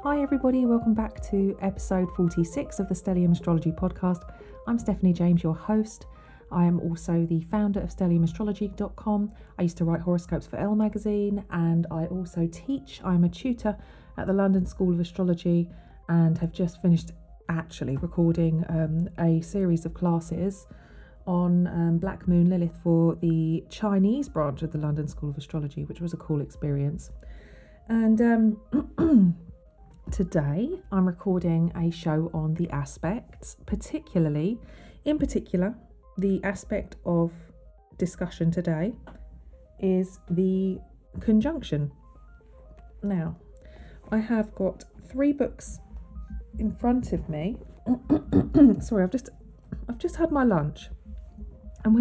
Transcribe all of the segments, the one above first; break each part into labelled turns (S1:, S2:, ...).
S1: Hi everybody, welcome back to episode 46 of the Stellium Astrology podcast. I'm Stephanie James, your host. I am also the founder of stelliumastrology.com. I used to write horoscopes for Elle magazine, and I also teach. I'm a tutor at the London School of Astrology and have just finished actually recording a series of classes on Black Moon Lilith for the Chinese branch of the London School of Astrology, which was a cool experience. And today I'm recording a show on the aspects, in particular, the aspect of discussion today is the conjunction. Now, I have got 3 books in front of me. Sorry, I've just had my lunch, and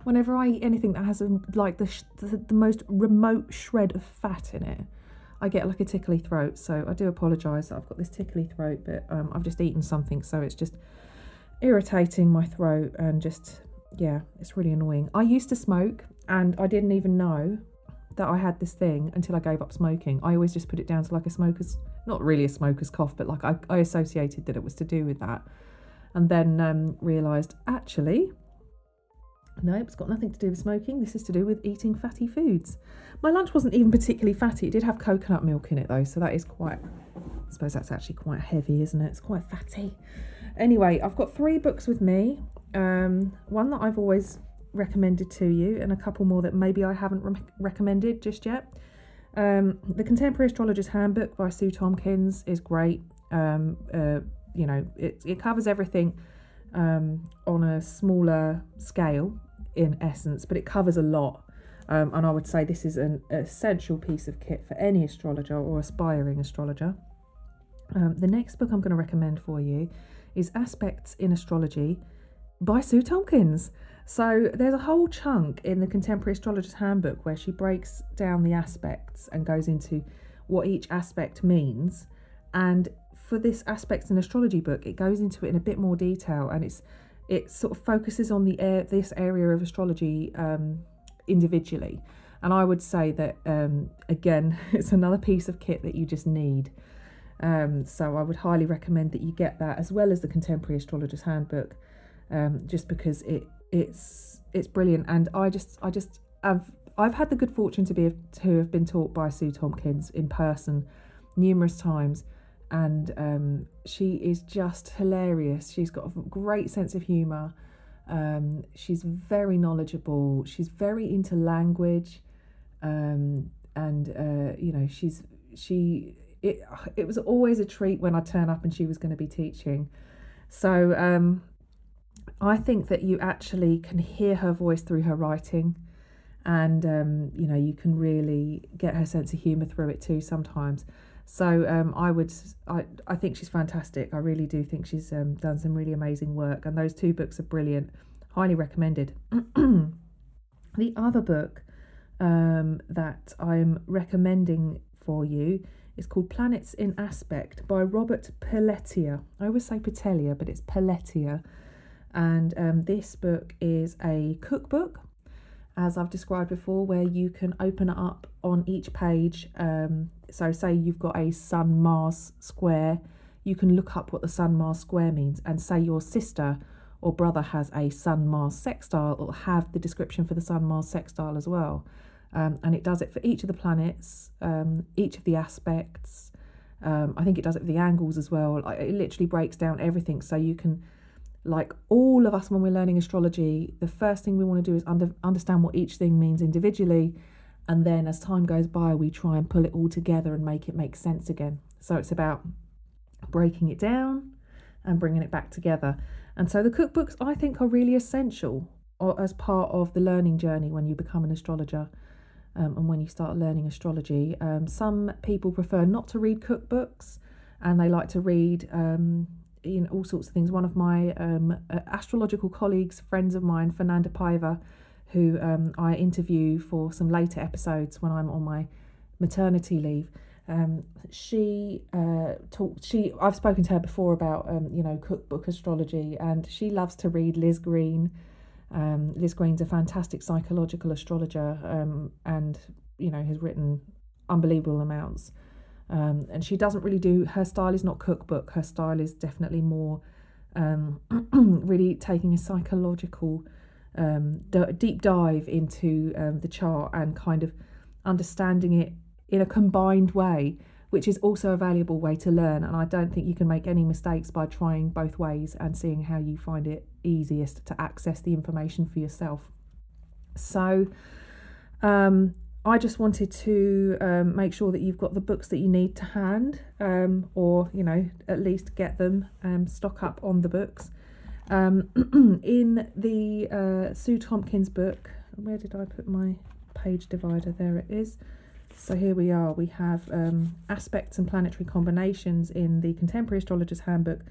S1: whenever I eat anything that has the most remote shred of fat in it, I get like a tickly throat. So I do apologise that I've got this tickly throat, but I've just eaten something, so it's just irritating my throat, and it's really annoying. I used to smoke, and I didn't even know that I had this thing until I gave up smoking. I always just put it down to like not really a smoker's cough, but like I associated that it was to do with that, and then realised actually, no, it's got nothing to do with smoking. This is to do with eating fatty foods. My lunch wasn't even particularly fatty. It did have coconut milk in it though, so that is I suppose that's actually quite heavy, isn't it? It's quite fatty. Anyway, I've got 3 books with me. One that I've always recommended to you, and a couple more that maybe I haven't recommended just yet. The Contemporary Astrologer's Handbook by Sue Tompkins is great. It covers everything on a smaller scale in essence, but it covers a lot. And I would say this is an essential piece of kit for any astrologer or aspiring astrologer. The next book I'm going to recommend for you is Aspects in Astrology by Sue Tompkins. So there's a whole chunk in the Contemporary Astrologer's Handbook where she breaks down the aspects and goes into what each aspect means. And for this Aspects in Astrology book, it goes into it in a bit more detail, and it sort of focuses on this area of astrology individually. And I would say that again, it's another piece of kit that you just need. So I would highly recommend that you get that, as well as the Contemporary Astrologer's Handbook, just because it's brilliant. And I've had the good fortune to have been taught by Sue Tompkins in person numerous times, and she is just hilarious. She's got a great sense of humour. She's very knowledgeable. She's very into language, it was always a treat when I turn up and she was going to be teaching. So I think that you actually can hear her voice through her writing, and you can really get her sense of humour through it too sometimes. So I think she's fantastic. I really do think she's done some really amazing work, and those 2 books are brilliant. Highly recommended. The other book that I'm recommending for you is called Planets in Aspect by Robert Palettia. I always say Palettia, but it's Palettia. And this book is a cookbook, as I've described before, where you can open it up on each page. So say you've got a Sun-Mars square, you can look up what the Sun-Mars square means, and say your sister or brother has a Sun-Mars sextile, it'll have the description for the Sun-Mars sextile as well. And it does it for each of the planets, each of the aspects. I think it does it for the angles as well. It literally breaks down everything, so you can, like all of us when we're learning astrology, the first thing we want to do is understand what each thing means individually, and then as time goes by we try and pull it all together and make it make sense again. So it's about breaking it down and bringing it back together. And so the cookbooks, I think, are really essential as part of the learning journey when you become an astrologer, and when you start learning astrology. Some people prefer not to read cookbooks, and they like to read all sorts of things. One of my astrological colleagues, friends of mine, Fernanda Paiva, who I interview for some later episodes when I'm on my maternity leave, I've spoken to her before about cookbook astrology, and she loves to read Liz Green. Liz Green's a fantastic psychological astrologer, and has written unbelievable amounts. And she doesn't really do, her style is not cookbook, her style is definitely more really taking a psychological deep dive into the chart and kind of understanding it in a combined way, which is also a valuable way to learn. And I don't think you can make any mistakes by trying both ways and seeing how you find it easiest to access the information for yourself. So I just wanted to make sure that you've got the books that you need to hand, or, you know, at least get them, stock up on the books. In the Sue Tompkins book, where did I put my page divider? There it is. So here we are. We have aspects and planetary combinations in the Contemporary Astrologer's Handbook,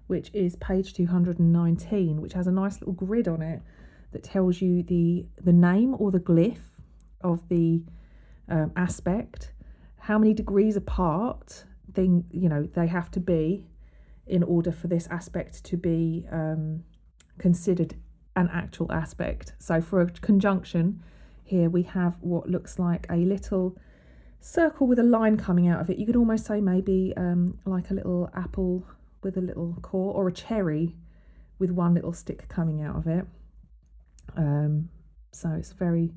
S1: which is page 219, which has a nice little grid on it that tells you the name or the glyph of the aspect, how many degrees apart they have to be in order for this aspect to be considered an actual aspect. So for a conjunction, here we have what looks like a little circle with a line coming out of it. You could almost say maybe like a little apple with a little core, or a cherry with one little stick coming out of it. So it's very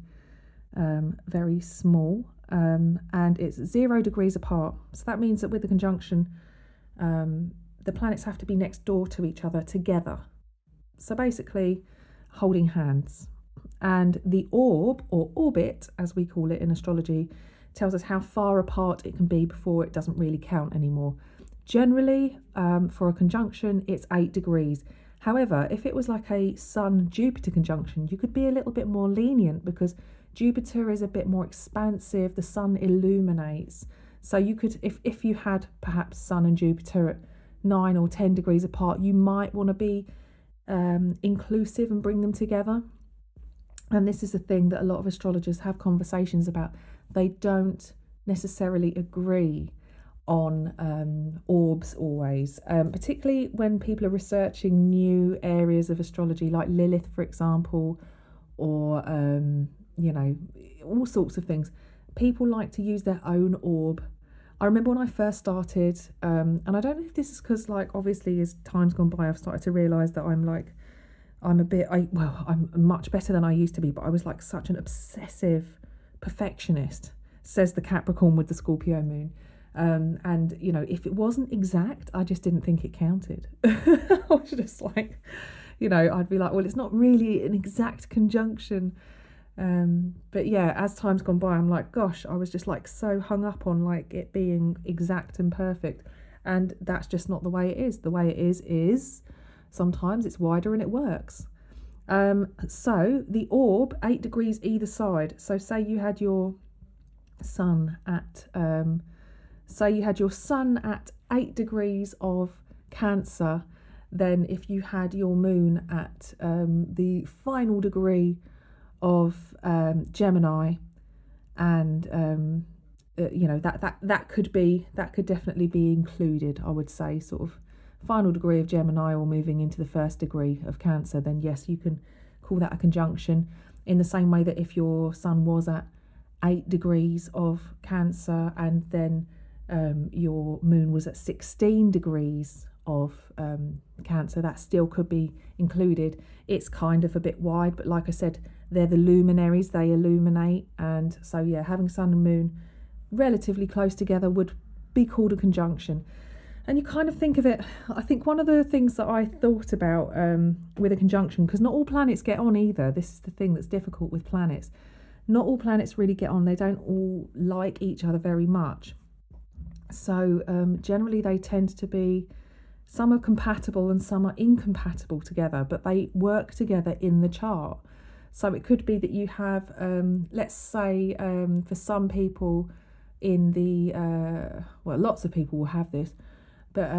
S1: very small, and it's 0 degrees apart. So that means that with the conjunction, the planets have to be next door to each other together. So basically holding hands. And the orb, or orbit as we call it in astrology, tells us how far apart it can be before it doesn't really count anymore. Generally, for a conjunction, it's 8 degrees. However, if it was like a Sun-Jupiter conjunction, you could be a little bit more lenient, because Jupiter is a bit more expansive, the Sun illuminates. So you could, if you had perhaps Sun and Jupiter at 9 or 10 degrees apart, you might want to be inclusive and bring them together. And this is a thing that a lot of astrologers have conversations about. They don't necessarily agree on orbs always, particularly when people are researching new areas of astrology, like Lilith, for example, or all sorts of things. People like to use their own orb. I remember when I first started, and I don't know if this is because, like, obviously as time's gone by, I've started to realise that I'm much better than I used to be, but I was like such an obsessive perfectionist, says the Capricorn with the Scorpio moon. And, you know, if it wasn't exact, I just didn't think it counted. I was just like, you know, I'd be like, well, it's not really an exact conjunction. But yeah, as time's gone by, I'm like, gosh, I was just like so hung up on like it being exact and perfect. And that's just not the way it is. The way it is sometimes it's wider and it works. So the orb, 8 degrees either side. So say you had your sun at 8 degrees of Cancer, then if you had your moon at the final degree of Gemini, and that could definitely be included, I would say, sort of final degree of Gemini or moving into the first degree of Cancer, then yes, you can call that a conjunction, in the same way that if your sun was at 8 degrees of Cancer and then your moon was at 16 degrees of Cancer, that still could be included. It's kind of a bit wide, but like I said, they're the luminaries, they illuminate, and so yeah, having sun and moon relatively close together would be called a conjunction. And you kind of think of it, I think one of the things that I thought about with a conjunction, because not all planets get on either, this is the thing that's difficult with planets, not all planets really get on, they don't all like each other very much. So generally they tend to be, some are compatible and some are incompatible together, but they work together in the chart. So it could be that you have, let's say for some people in the, lots of people will have this, but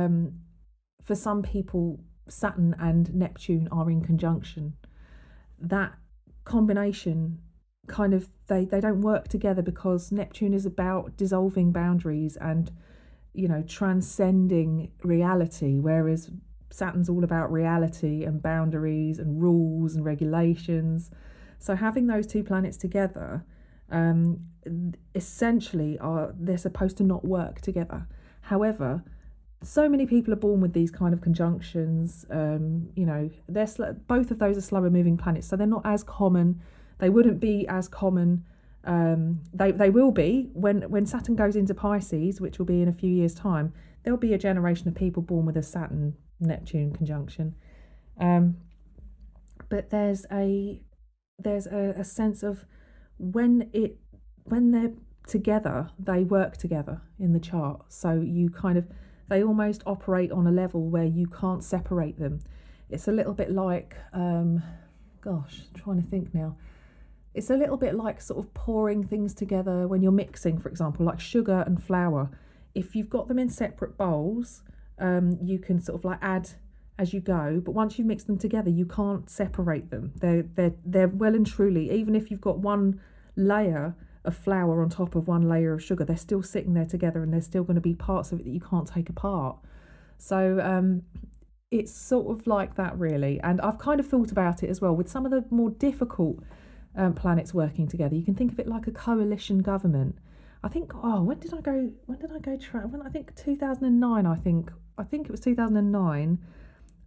S1: for some people Saturn and Neptune are in conjunction. That combination kind of, they don't work together, because Neptune is about dissolving boundaries and, you know, transcending reality, whereas Saturn's all about reality and boundaries and rules and regulations. So having those two planets together essentially they're supposed to not work together. However, so many people are born with these kind of conjunctions. They're both of those are slower moving planets, so they're not as common. They wouldn't be as common. They will be when Saturn goes into Pisces, which will be in a few years' time. There'll be a generation of people born with a Saturn Neptune conjunction. But there's a sense of when they're together, they work together in the chart. So they almost operate on a level where you can't separate them. It's a little bit like, I'm trying to think now. It's a little bit like sort of pouring things together when you're mixing, for example, like sugar and flour. If you've got them in separate bowls, you can sort of like add as you go, but once you've mixed them together, you can't separate them. They're well and truly, even if you've got one layer of flour on top of one layer of sugar, they're still sitting there together, and there's still going to be parts of it that you can't take apart. So it's sort of like that, really. And I've kind of thought about it as well with some of the more difficult planets working together. You can think of it like a coalition government. I think, when did I go I think 2009, I think it was 2009.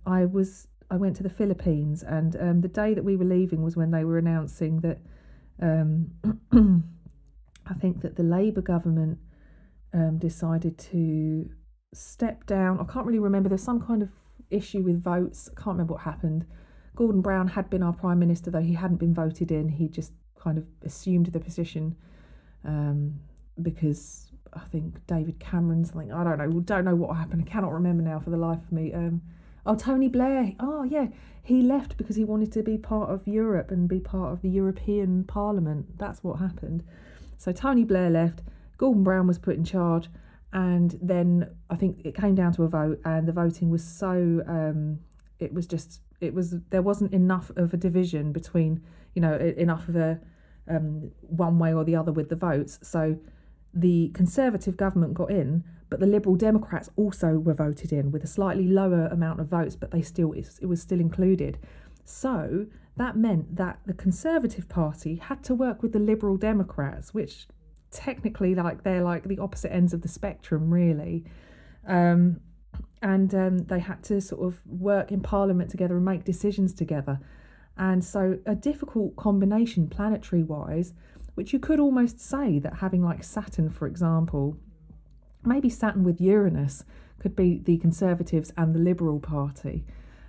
S1: I went to the Philippines, and the day that we were leaving was when they were announcing that I think that the Labour government decided to step down. I can't really remember. There's some kind of issue with votes. I can't remember what happened. Gordon Brown had been our Prime Minister, though he hadn't been voted in. He just kind of assumed the position because I think David Cameron, something, I don't know what happened. I cannot remember now for the life of me. Tony Blair. Oh, yeah. He left because he wanted to be part of Europe and be part of the European Parliament. That's what happened. So Tony Blair left, Gordon Brown was put in charge, and then I think it came down to a vote, and the voting was so, there wasn't enough of a division between, enough of a one way or the other with the votes. So the Conservative government got in, but the Liberal Democrats also were voted in with a slightly lower amount of votes, but it was still included. So that meant that the Conservative Party had to work with the Liberal Democrats, which technically they're like the opposite ends of the spectrum, really. And they had to sort of work in Parliament together and make decisions together. And so a difficult combination planetary-wise, which you could almost say that having like Saturn, for example, maybe Saturn with Uranus could be the Conservatives and the Liberal Party.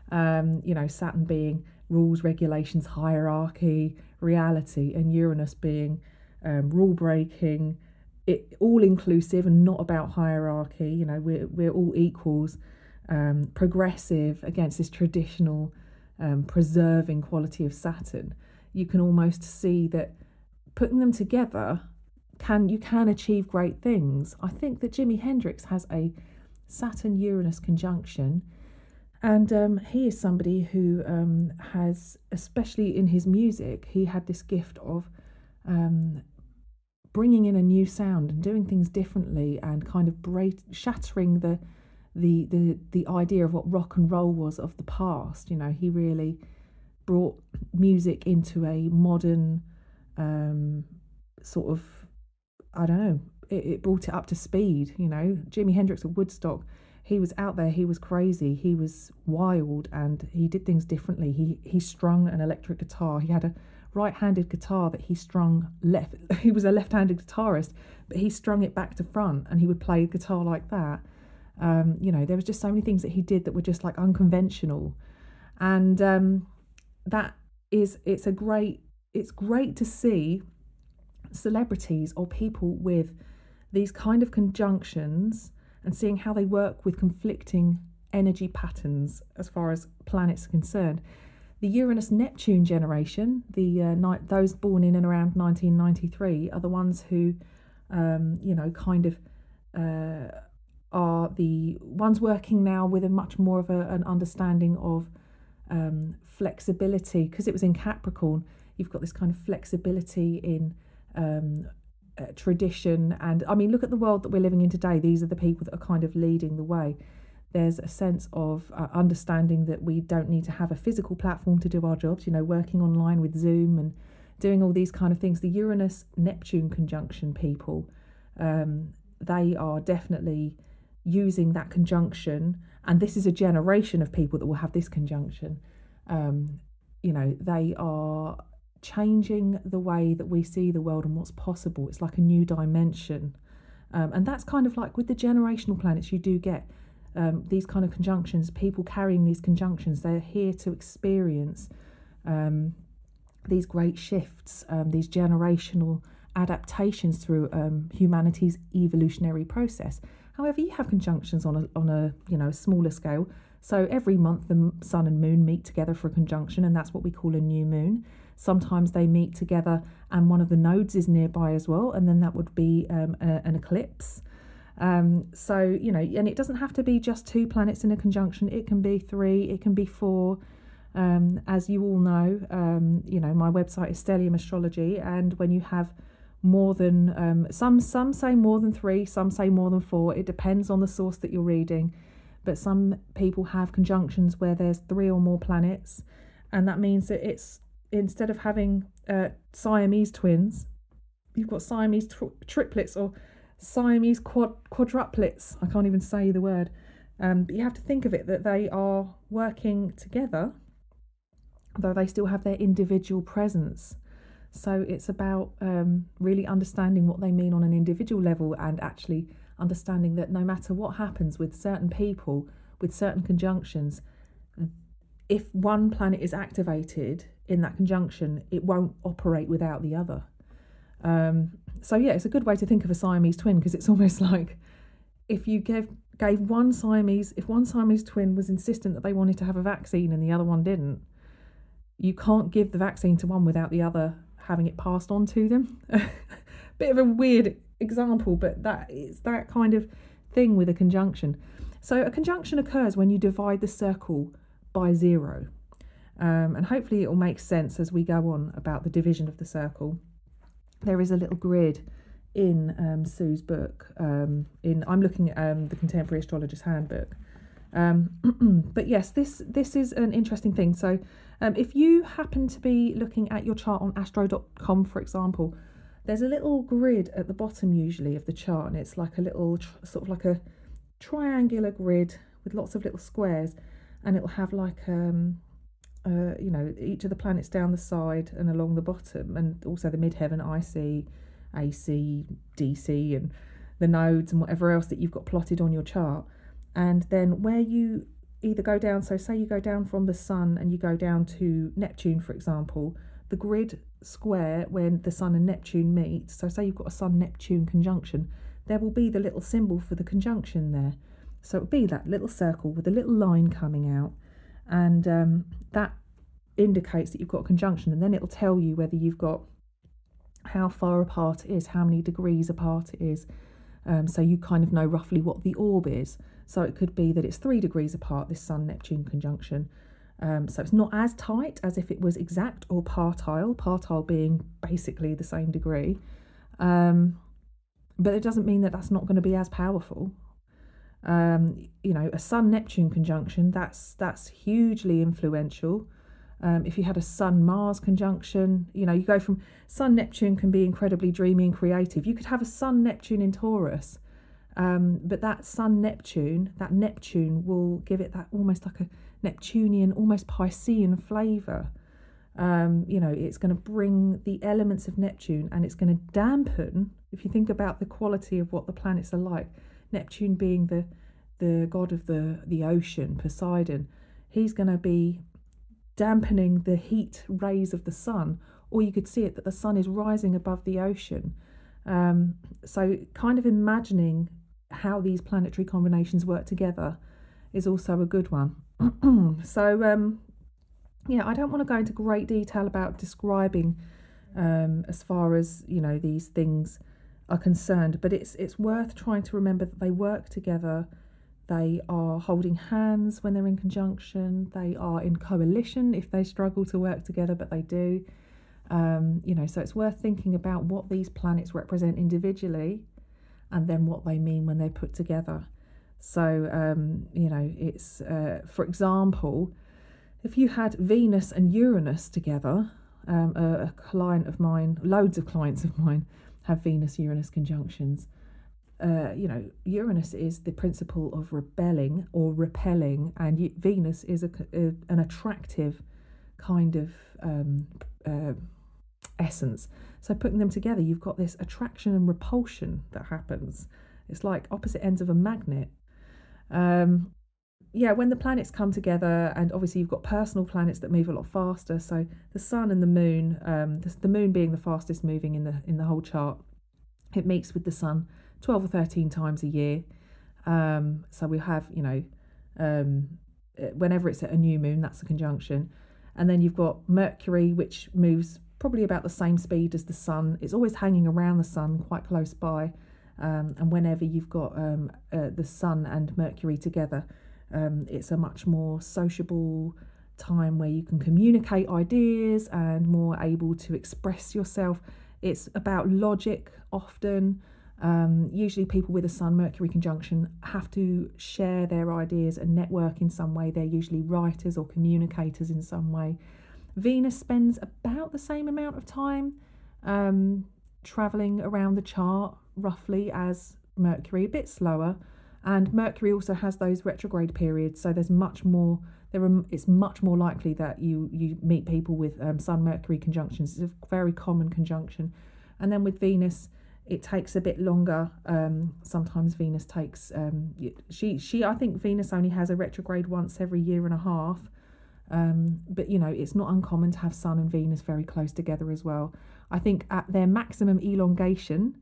S1: Saturn being rules, regulations, hierarchy, reality, and Uranus being rule breaking, all inclusive and not about hierarchy. We're all equals, progressive against this traditional preserving quality of Saturn. You can almost see that putting them together you can achieve great things. I think that Jimi Hendrix has a Saturn-Uranus conjunction, and he is somebody who has, especially in his music, he had this gift of bringing in a new sound and doing things differently, and kind of shattering the idea of what rock and roll was of the past. He really brought music into a modern sort of, I don't know, it brought it up to speed. Jimi Hendrix at Woodstock, he was out there, he was crazy, he was wild, and he did things differently. He strung an electric guitar. He had a right-handed guitar that he strung left. He was a left-handed guitarist, but he strung it back to front, and he would play guitar like that. There was just so many things that he did that were just like unconventional, and it's great to see celebrities or people with these kind of conjunctions and seeing how they work with conflicting energy patterns as far as planets are concerned. The Uranus-Neptune generation, those born in and around 1993, are the ones who, are the ones working now with a much more of an understanding of flexibility, because it was in Capricorn. You've got this kind of flexibility in tradition, and I mean, look at the world that we're living in today. These are the people that are kind of leading the way. There's a sense of understanding that we don't need to have a physical platform to do our jobs, working online with Zoom and doing all these kind of things. The Uranus-Neptune conjunction people, they are definitely using that conjunction, and this is a generation of people that will have this conjunction. They are changing the way that we see the world and what's possible. It's like a new dimension. And that's kind of like with the generational planets, you do get these kind of conjunctions, people carrying these conjunctions. They're here to experience these great shifts, these generational adaptations through humanity's evolutionary process. However, you have conjunctions on a smaller scale. So every month the sun and moon meet together for a conjunction, and that's what we call a new moon. Sometimes they meet together and one of the nodes is nearby as well, and then that would be an eclipse. And it doesn't have to be just 2 planets in a conjunction. It can be 3, it can be 4. As you all know, my website is Stellium Astrology, and when you have more than some say more than 3, some say more than 4. It depends on the source that you're reading, but some people have conjunctions where there's 3 or more planets, and that means that it's, instead of having Siamese twins, you've got Siamese triplets or Siamese quadruplets. I can't even say the word, but you have to think of it that they are working together, though they still have their individual presence. So it's about really understanding what they mean on an individual level, and actually understanding that no matter what happens with certain people, with certain conjunctions, if one planet is activated in that conjunction, it won't operate without the other. It's a good way to think of a Siamese twin, because it's almost like if you gave one Siamese twin was insistent that they wanted to have a vaccine and the other one didn't, you can't give the vaccine to one without the other having it passed on to them. Bit of a weird example, but that is that kind of thing with a conjunction. So a conjunction occurs when you divide the circle by 0. And hopefully it will make sense as we go on about the division of the circle. There is a little grid in Sue's book. I'm looking at the Contemporary Astrologer's Handbook. But yes, this is an interesting thing. So if you happen to be looking at your chart on astro.com, for example, there's a little grid at the bottom usually of the chart, and it's like a little sort of like a triangular grid with lots of little squares, and it'll have like each of the planets down the side and along the bottom, and also the midheaven, IC, AC, DC, and the nodes and whatever else that you've got plotted on your chart. And then where you either go down, so say you go down from the sun and you go down to Neptune, for example, the grid square when the sun and Neptune meet, so say you've got a sun-Neptune conjunction, there will be the little symbol for the conjunction there. So it will be that little circle with a little line coming out, and that indicates that you've got a conjunction, and then it'll tell you whether you've got how far apart it is, how many degrees apart it is, so you kind of know roughly what the orb is. So it could be that it's 3 degrees apart, this Sun-Neptune conjunction. So it's not as tight as if it was exact or partile being basically the same degree. But it doesn't mean that that's not going to be as powerful. A Sun-Neptune conjunction, that's hugely influential. If you had a Sun-Mars conjunction, you go from Sun-Neptune can be incredibly dreamy and creative. You could have a Sun-Neptune in Taurus, but that Sun-Neptune, that Neptune will give it that almost like a Neptunian, almost Piscean flavour. It's going to bring the elements of Neptune, and it's going to dampen, if you think about the quality of what the planets are like, Neptune being the god of the ocean, Poseidon, he's going to be dampening the heat rays of the sun, or you could see it that the sun is rising above the ocean. So kind of imagining how these planetary combinations work together is also a good one. So I don't want to go into great detail about describing as far as these things are concerned, but it's worth trying to remember that they work together. They are holding hands when they're in conjunction. They are in coalition if they struggle to work together, but they do. So it's worth thinking about what these planets represent individually, and then what they mean when they're put together. So, it's, for example, if you had Venus and Uranus together, a client of mine, loads of clients of mine have Venus-Uranus conjunctions. Uranus is the principle of rebelling or repelling, and Venus is an attractive kind of essence. So putting them together, you've got this attraction and repulsion that happens. It's like opposite ends of a magnet. When the planets come together, and obviously you've got personal planets that move a lot faster. So the Sun and the Moon, the Moon being the fastest moving in the whole chart, it meets with the Sun 12 or 13 times a year. So we have, whenever it's at a new moon, that's a conjunction. And then you've got Mercury, which moves probably about the same speed as the Sun. It's always hanging around the Sun, quite close by. And whenever you've got the Sun and Mercury together, it's a much more sociable time where you can communicate ideas and more able to express yourself. It's about logic often. Usually people with a Sun-Mercury conjunction have to share their ideas and network in some way. They're usually writers or communicators in some way. Venus spends about the same amount of time travelling around the chart, roughly, as Mercury, a bit slower. And Mercury also has those retrograde periods, so there's much more. It's much more likely that you meet people with Sun-Mercury conjunctions. It's a very common conjunction. And then with Venus, it takes a bit longer. Sometimes Venus takes. I think Venus only has a retrograde once every year and a half. But it's not uncommon to have Sun and Venus very close together as well. I think at their maximum elongation,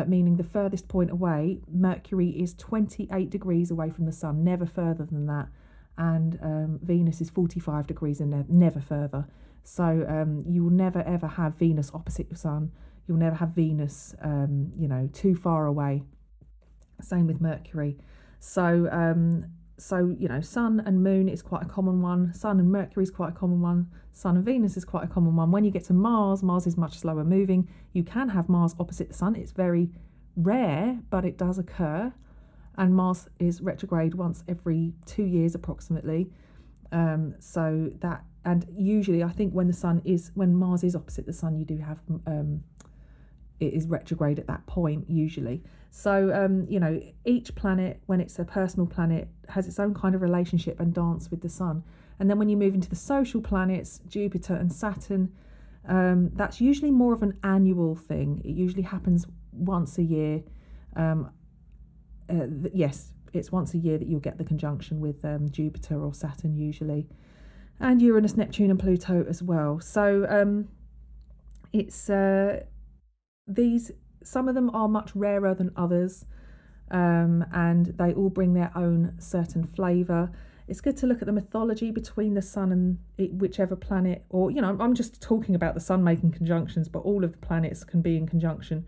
S1: meaning the furthest point away, Mercury is 28 degrees away from the Sun, never further than that, and Venus is 45 degrees and never further. So you will never ever have Venus opposite your Sun. You'll never have Venus too far away. Same with Mercury. So Sun and Moon is quite a common one. Sun and Mercury is quite a common one. Sun and Venus is quite a common one. When you get to Mars, Mars is much slower moving. You can have Mars opposite the Sun. It's very rare, but it does occur. And Mars is retrograde once every 2 years approximately. And usually I think when Mars is opposite the Sun, you do have it is retrograde at that point usually. So each planet, when it's a personal planet, has its own kind of relationship and dance with the Sun. And then when you move into the social planets, Jupiter and Saturn, that's usually more of an annual thing. It usually happens once a year. Yes, it's once a year that you'll get the conjunction with Jupiter or Saturn usually, and Uranus, Neptune and Pluto as well. So it's some of them are much rarer than others, and they all bring their own certain flavour. It's good to look at the mythology between the Sun and whichever planet, or I'm just talking about the Sun making conjunctions, but all of the planets can be in conjunction,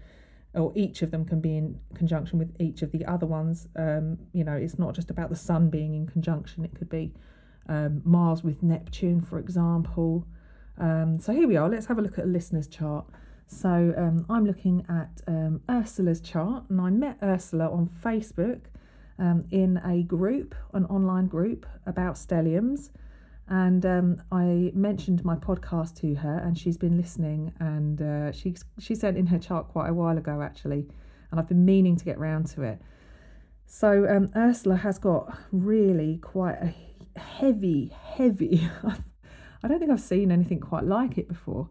S1: or each of them can be in conjunction with each of the other ones. It's not just about the Sun being in conjunction. It could be Mars with Neptune, for example. So here we are. Let's have a look at a listener's chart. So I'm looking at Ursula's chart, and I met Ursula on Facebook in a group, an online group about stelliums, and I mentioned my podcast to her, and she's been listening, and she sent in her chart quite a while ago actually, and I've been meaning to get round to it. So Ursula has got really quite a heavy I don't think I've seen anything quite like it before.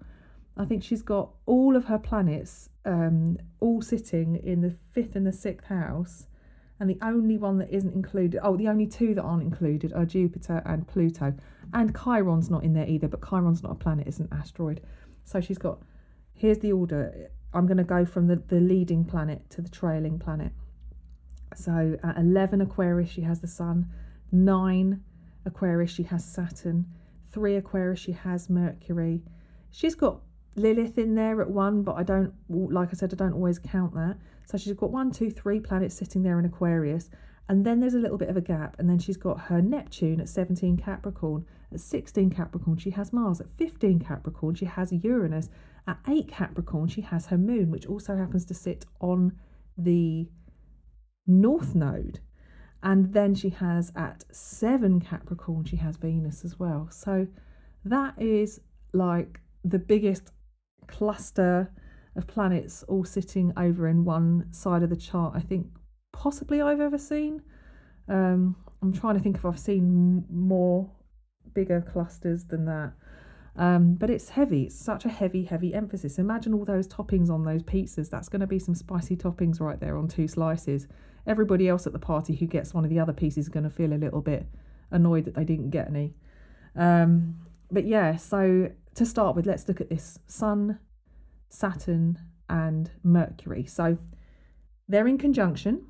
S1: I think she's got all of her planets all sitting in the 5th and the 6th house, and the only one that isn't included, the only two that aren't included are Jupiter and Pluto, and Chiron's not in there either, but Chiron's not a planet, it's an asteroid. So she's got, here's the order, I'm going to go from the leading planet to the trailing planet. So at 11 Aquarius she has the Sun, 9 Aquarius she has Saturn, 3 Aquarius she has Mercury. She's got Lilith in there at 1, but I don't always count that. So she's got 1, 2, 3 planets sitting there in Aquarius, and then there's a little bit of a gap, and then she's got her Neptune at 17 Capricorn. At 16 Capricorn she has Mars. At 15 Capricorn she has Uranus. At 8 Capricorn she has her Moon, which also happens to sit on the North Node. And then she has at 7 Capricorn she has Venus as well. So that is like the biggest cluster of planets all sitting over in one side of the chart I think possibly I've ever seen. I'm trying to think if I've seen more bigger clusters than that. But it's heavy. It's such a heavy emphasis. Imagine all those toppings on those pizzas. That's going to be some spicy toppings right there on 2 slices. Everybody else at the party who gets one of the other pieces is going to feel a little bit annoyed that they didn't get any. But yeah, so to start with, let's look at this. Sun, Saturn and Mercury. So they're in conjunction.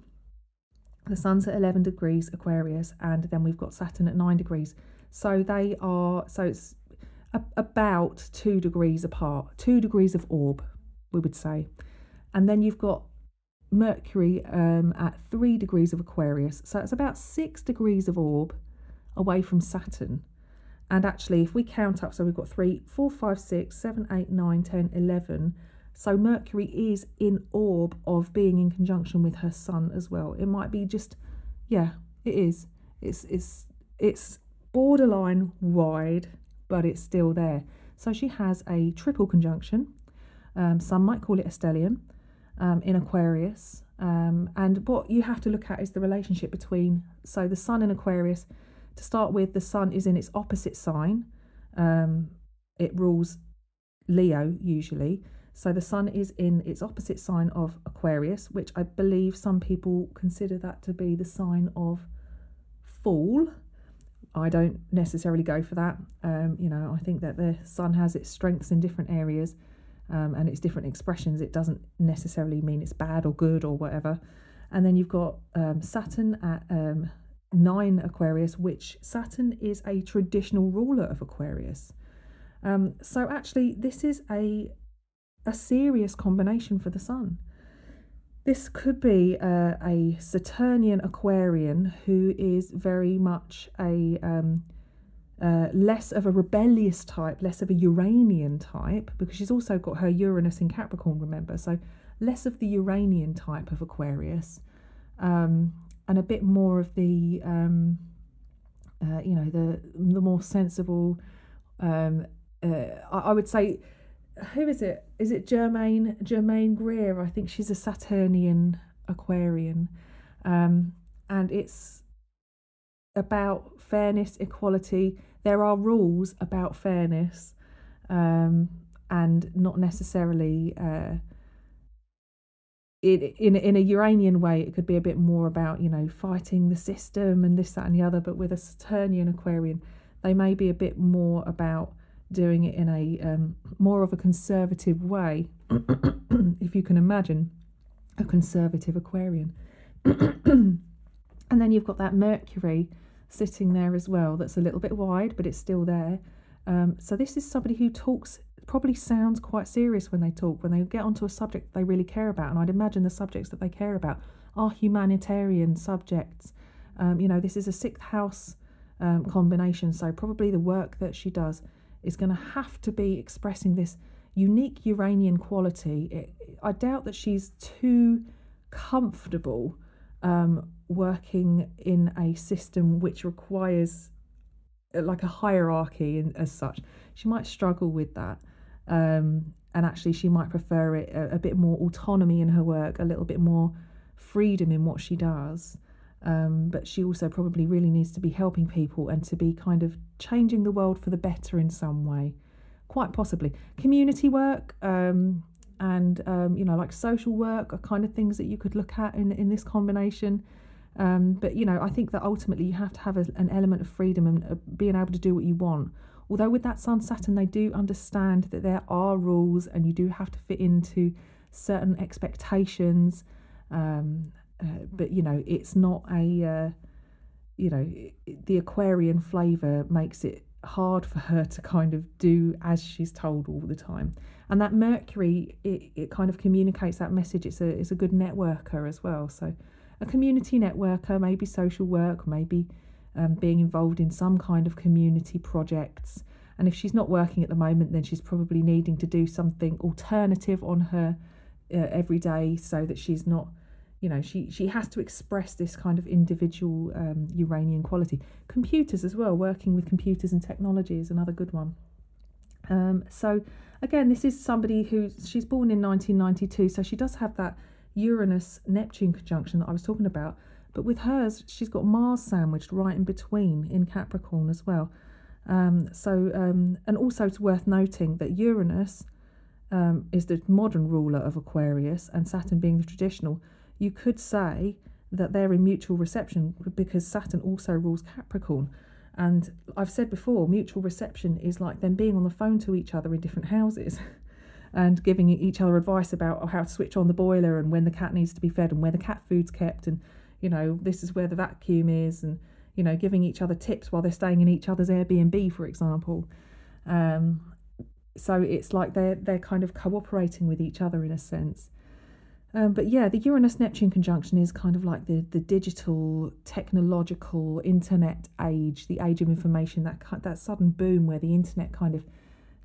S1: The Sun's at 11 degrees Aquarius, and then we've got Saturn at 9 degrees. So it's about 2 degrees apart, 2 degrees of orb, we would say. And then you've got Mercury at 3 degrees of Aquarius. So it's about 6 degrees of orb away from Saturn. And actually, if we count up, so we've got 3, 4, 5, 6, 7, 8, 9, 10, 11. So Mercury is in orb of being in conjunction with her Sun as well. It might be just, yeah, it is. It's borderline wide, but it's still there. So she has a triple conjunction. Some might call it a stellium in Aquarius. And what you have to look at is the relationship between, so the Sun in Aquarius, to start with, the Sun is in its opposite sign. It rules Leo usually. So the Sun is in its opposite sign of Aquarius, which I believe some people consider that to be the sign of Fool. I don't necessarily go for that. I think that the Sun has its strengths in different areas and its different expressions. It doesn't necessarily mean it's bad or good or whatever. And then you've got Saturn at 9 Aquarius, which Saturn is a traditional ruler of Aquarius. So actually, this is a serious combination for the Sun. This could be a Saturnian Aquarian who is very much a less of a rebellious type, less of a Uranian type, because she's also got her Uranus in Capricorn, remember, so less of the Uranian type of Aquarius, and a bit more of the the more sensible, I would say. Who is it? Is it Germaine Greer? I think she's a Saturnian Aquarian. And it's about fairness, equality. There are rules about fairness, and not necessarily in a Uranian way. It could be a bit more about, fighting the system and this, that and the other. But with a Saturnian Aquarian, they may be a bit more about doing it in a more of a conservative way, if you can imagine a conservative Aquarian. And then you've got that Mercury sitting there as well, that's a little bit wide, but it's still there. So this is somebody who probably sounds quite serious when they talk, when they get onto a subject they really care about. And I'd imagine the subjects that they care about are humanitarian subjects. This is a 6th house combination, so probably the work that she does is going to have to be expressing this unique Uranian quality. I doubt that she's too comfortable working in a system which requires like a hierarchy as such. She might struggle with that, and actually she might prefer it a bit more autonomy in her work, a little bit more freedom in what she does. But she also probably really needs to be helping people and to be kind of changing the world for the better in some way, quite possibly. Community work and like social work are kind of things that you could look at in this combination. But I think that ultimately you have to have an element of freedom and being able to do what you want. Although with that Sun Saturn, they do understand that there are rules and you do have to fit into certain expectations. But it's not the Aquarian flavour makes it hard for her to kind of do as she's told all the time. And that Mercury, it kind of communicates that message. It's a good networker as well. So a community networker, maybe social work, maybe being involved in some kind of community projects. And if she's not working at the moment, then she's probably needing to do something alternative on her every day, so that she's not, she has to express this kind of individual Uranian quality. Computers as well, working with computers and technology is another good one. So again, this is somebody she's born in 1992, so she does have that Uranus-Neptune conjunction that I was talking about. But with hers, she's got Mars sandwiched right in between in Capricorn as well. And also it's worth noting that Uranus is the modern ruler of Aquarius, and Saturn being the traditional. You could say that they're in mutual reception because Saturn also rules Capricorn. And I've said before, mutual reception is like them being on the phone to each other in different houses and giving each other advice about how to switch on the boiler and when the cat needs to be fed and where the cat food's kept, and this is where the vacuum is, and giving each other tips while they're staying in each other's Airbnb, for example. So it's like they're kind of cooperating with each other in a sense. But yeah, the Uranus-Neptune conjunction is kind of like the digital, technological, internet age, the age of information, that sudden boom where the internet kind of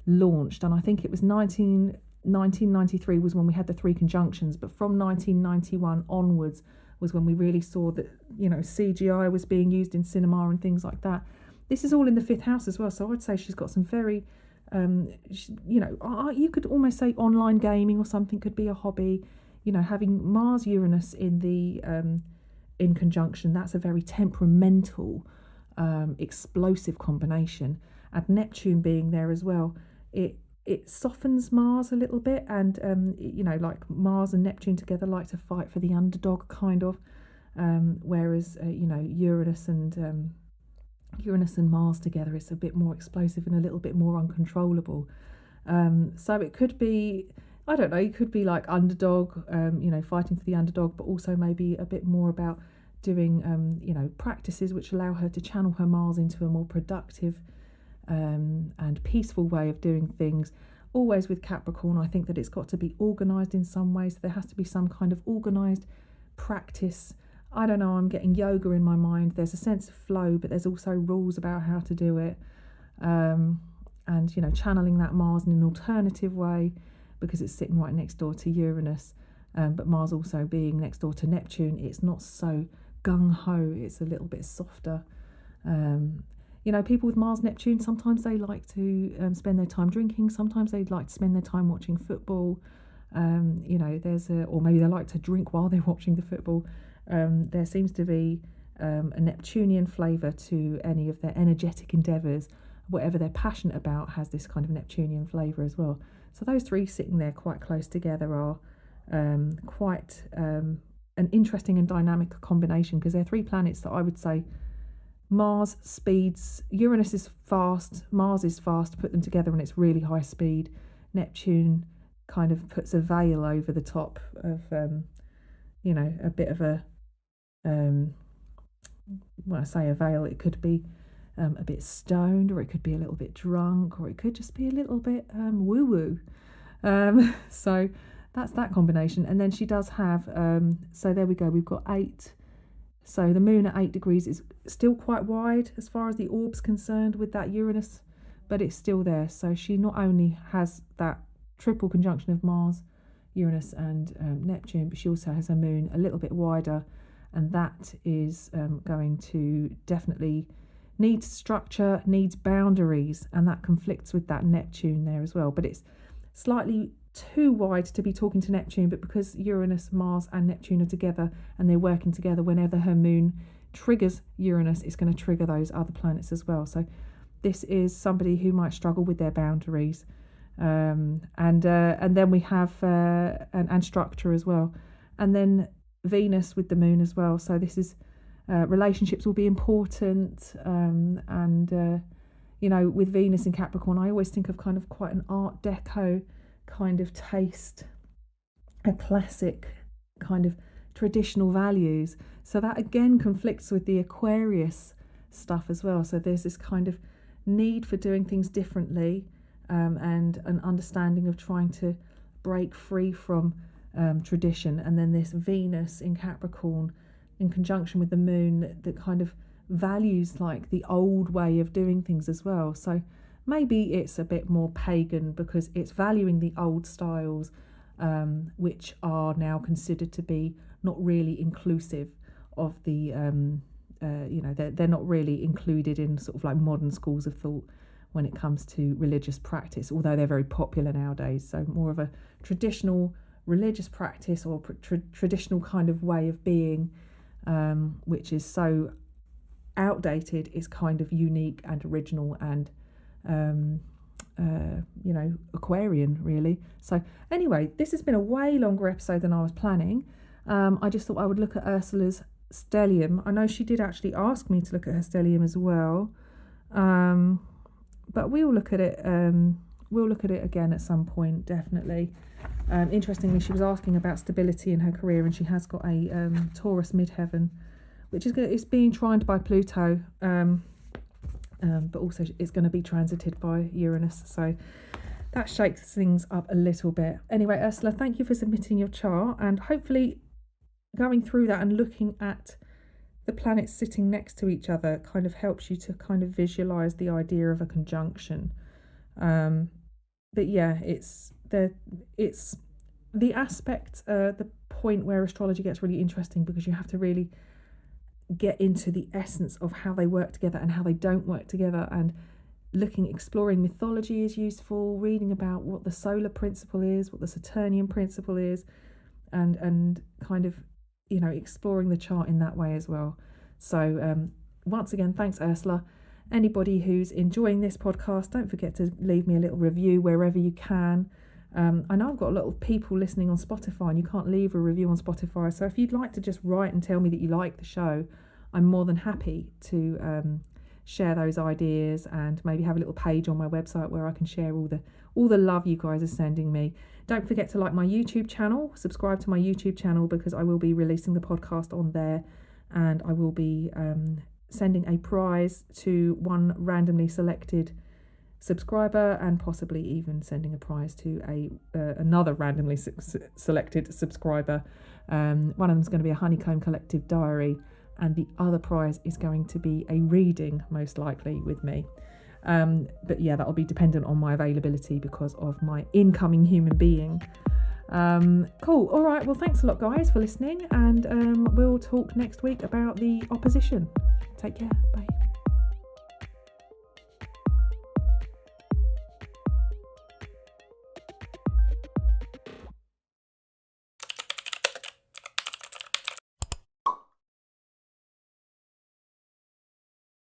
S1: launched. And I think it was 1993 was when we had the three conjunctions, but from 1991 onwards was when we really saw that, CGI was being used in cinema and things like that. This is all in the fifth house as well, so I'd say she's got some very, you could almost say online gaming or something could be a hobby. Having Mars Uranus in conjunction, that's a very temperamental, explosive combination. And Neptune being there as well, it softens Mars a little bit, and like Mars and Neptune together like to fight for the underdog kind of, whereas Uranus and Mars together is a bit more explosive and a little bit more uncontrollable. So it could be, I don't know, it could be like underdog, fighting for the underdog, but also maybe a bit more about doing, practices which allow her to channel her Mars into a more productive and peaceful way of doing things. Always with Capricorn, I think that it's got to be organised in some ways. So there has to be some kind of organised practice. I don't know, I'm getting yoga in my mind. There's a sense of flow, but there's also rules about how to do it. And, channeling that Mars in an alternative way, because it's sitting right next door to Uranus, but Mars also being next door to Neptune, it's not so gung-ho, it's a little bit softer. People with Mars Neptune, sometimes they like to spend their time drinking, sometimes they like to spend their time watching football, or maybe they like to drink while they're watching the football. There seems to be a Neptunian flavour to any of their energetic endeavours. Whatever they're passionate about has this kind of Neptunian flavour as well. So those three sitting there quite close together are quite an interesting and dynamic combination, because they're three planets that I would say Mars speeds, Uranus is fast, Mars is fast, put them together and it's really high speed. Neptune kind of puts a veil over the top of, a bit of a, when I say a veil, it could be a bit stoned, or it could be a little bit drunk, or it could just be a little bit woo-woo. So that's that combination. And then she does have, so there we go, we've got 8. So the moon at 8 degrees is still quite wide as far as the orb's concerned with that Uranus, but it's still there. So she not only has that triple conjunction of Mars, Uranus and Neptune, but she also has her moon a little bit wider, and that is going to definitely needs structure, needs boundaries, and that conflicts with that Neptune there as well. But it's slightly too wide to be talking to Neptune, but because Uranus, Mars and Neptune are together and they're working together, whenever her moon triggers Uranus, it's going to trigger those other planets as well. So this is somebody who might struggle with their boundaries. And then we have and structure as well. And then Venus with the moon as well. So this is relationships will be important, with Venus in Capricorn, I always think of kind of quite an Art Deco kind of taste, a classic kind of traditional values. So that again conflicts with the Aquarius stuff as well. So there's this kind of need for doing things differently, and an understanding of trying to break free from tradition. And then this Venus in Capricorn in conjunction with the moon that kind of values like the old way of doing things as well. So maybe it's a bit more pagan because it's valuing the old styles, which are now considered to be not really inclusive of the, they're not really included in sort of like modern schools of thought, when it comes to religious practice, although they're very popular nowadays. So more of a traditional religious practice or traditional kind of way of being, which is so outdated, is kind of unique and original and Aquarian, really. So anyway, this has been a way longer episode than I was planning. I just thought I would look at Ursula's stellium. I know she did actually ask me to look at her stellium as well, but we'll look at it. We'll look at it again at some point, definitely. Interestingly, she was asking about stability in her career, and she has got a Taurus midheaven, which is it's being trined by Pluto, but also it's going to be transited by Uranus. So that shakes things up a little bit. Anyway, Ursula, thank you for submitting your chart, and hopefully going through that and looking at the planets sitting next to each other kind of helps you to kind of visualize the idea of a conjunction. But yeah, it's the aspect, the point where astrology gets really interesting, because you have to really get into the essence of how they work together and how they don't work together, and exploring mythology is useful, reading about what the solar principle is, what the Saturnian principle is, and kind of, exploring the chart in that way as well. So once again, thanks, Ursula. Anybody who's enjoying this podcast, don't forget to leave me a little review wherever you can. I know I've got a lot of people listening on Spotify, and you can't leave a review on Spotify. So if you'd like to just write and tell me that you like the show, I'm more than happy to share those ideas, and maybe have a little page on my website where I can share all the love you guys are sending me. Don't forget to like my YouTube channel, subscribe to my YouTube channel, because I will be releasing the podcast on there, and I will be sending a prize to one randomly selected subscriber, and possibly even sending a prize to another randomly selected subscriber. One of them is going to be a Honeycomb Collective diary, and the other prize is going to be a reading, most likely, with me. But yeah, that'll be dependent on my availability because of my incoming human being. Cool. All right. Well, thanks a lot, guys, for listening, and we'll talk next week about the opposition. Take care. Bye.